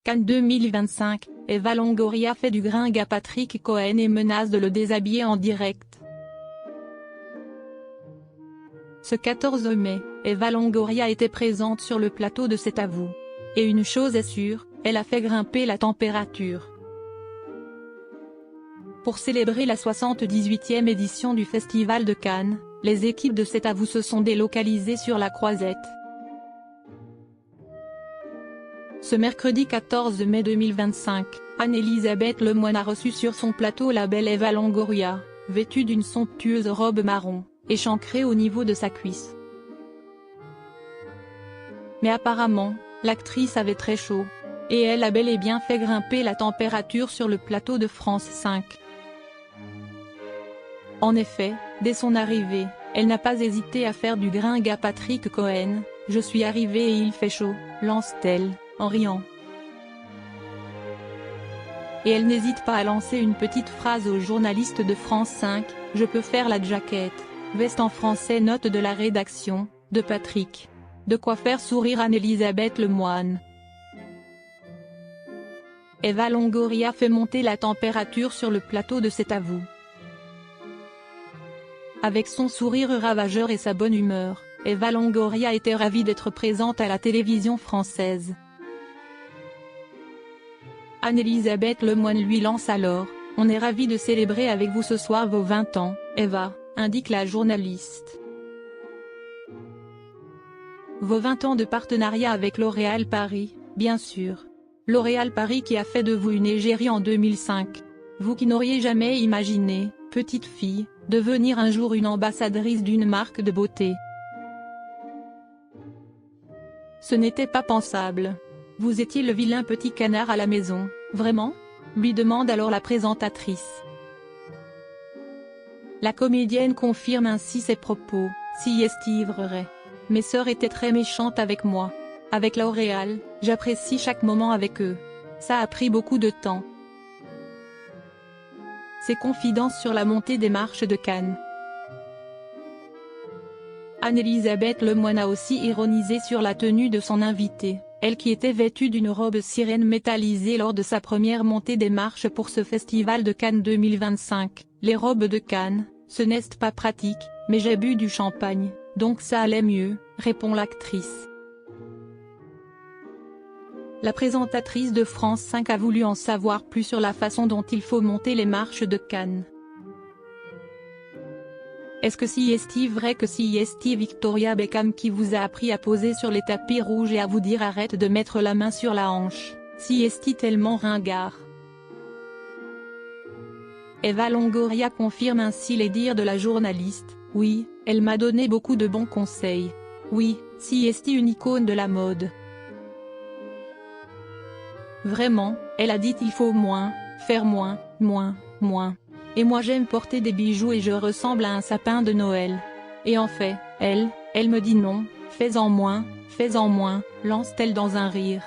Cannes 2025, Eva Longoria fait du gringue à Patrick Cohen et menace de le déshabiller en direct. Ce 14 mai, Eva Longoria était présente sur le plateau de C'est à vous. Et une chose est sûre, elle a fait grimper la température. Pour célébrer la 78e édition du Festival de Cannes, les équipes de C'est à vous se sont délocalisées sur la Croisette. Ce mercredi 14 mai 2025, Anne-Elisabeth Lemoine a reçu sur son plateau la belle Eva Longoria, vêtue d'une somptueuse robe marron, échancrée au niveau de sa cuisse. Mais apparemment, l'actrice avait très chaud, et elle a bel et bien fait grimper la température sur le plateau de France 5. En effet, dès son arrivée, elle n'a pas hésité à faire du gringue à Patrick Cohen. « Je suis arrivée et il fait chaud », lance-t-elle, en riant. Et elle n'hésite pas à lancer une petite phrase aux journalistes de France 5, « Je peux faire la jaquette, veste en français ». Note de la rédaction, de Patrick. De quoi faire sourire Anne-Elisabeth Lemoine. Eva Longoria fait monter la température sur le plateau de C'est à vous. Avec son sourire ravageur et sa bonne humeur, Eva Longoria était ravie d'être présente à la télévision française. Anne-Elisabeth Lemoine lui lance alors, « On est ravis de célébrer avec vous ce soir vos 20 ans, Eva », indique la journaliste. Vos 20 ans de partenariat avec L'Oréal Paris, bien sûr. L'Oréal Paris qui a fait de vous une égérie en 2005. Vous qui n'auriez jamais imaginé, petite fille, devenir un jour une ambassadrice d'une marque de beauté. Ce n'était pas pensable. Vous étiez le vilain petit canard à la maison, vraiment ? Lui demande alors la présentatrice. La comédienne confirme ainsi ses propos, si est vrai. Mes sœurs étaient très méchantes avec moi. Avec L'Oréal, j'apprécie chaque moment avec eux. Ça a pris beaucoup de temps. Ses confidences sur la montée des marches de Cannes. Anne-Elisabeth Lemoine a aussi ironisé sur la tenue de son invitée, elle qui était vêtue d'une robe sirène métallisée lors de sa première montée des marches pour ce festival de Cannes 2025. Les robes de Cannes, ce n'est pas pratique, mais j'ai bu du champagne, donc ça allait mieux, répond l'actrice. La présentatrice de France 5 a voulu en savoir plus sur la façon dont il faut monter les marches de Cannes. Est-ce que si est vrai que si est Victoria Beckham qui vous a appris à poser sur les tapis rouges et à vous dire arrête de mettre la main sur la hanche, si est tellement ringard? Eva Longoria confirme ainsi les dires de la journaliste, oui, elle m'a donné beaucoup de bons conseils. Oui, si est une icône de la mode. Vraiment, elle a dit il faut moins, faire moins, moins. Et moi j'aime porter des bijoux et je ressemble à un sapin de Noël. Et en fait, elle me dit non, fais-en moins, lance-t-elle dans un rire.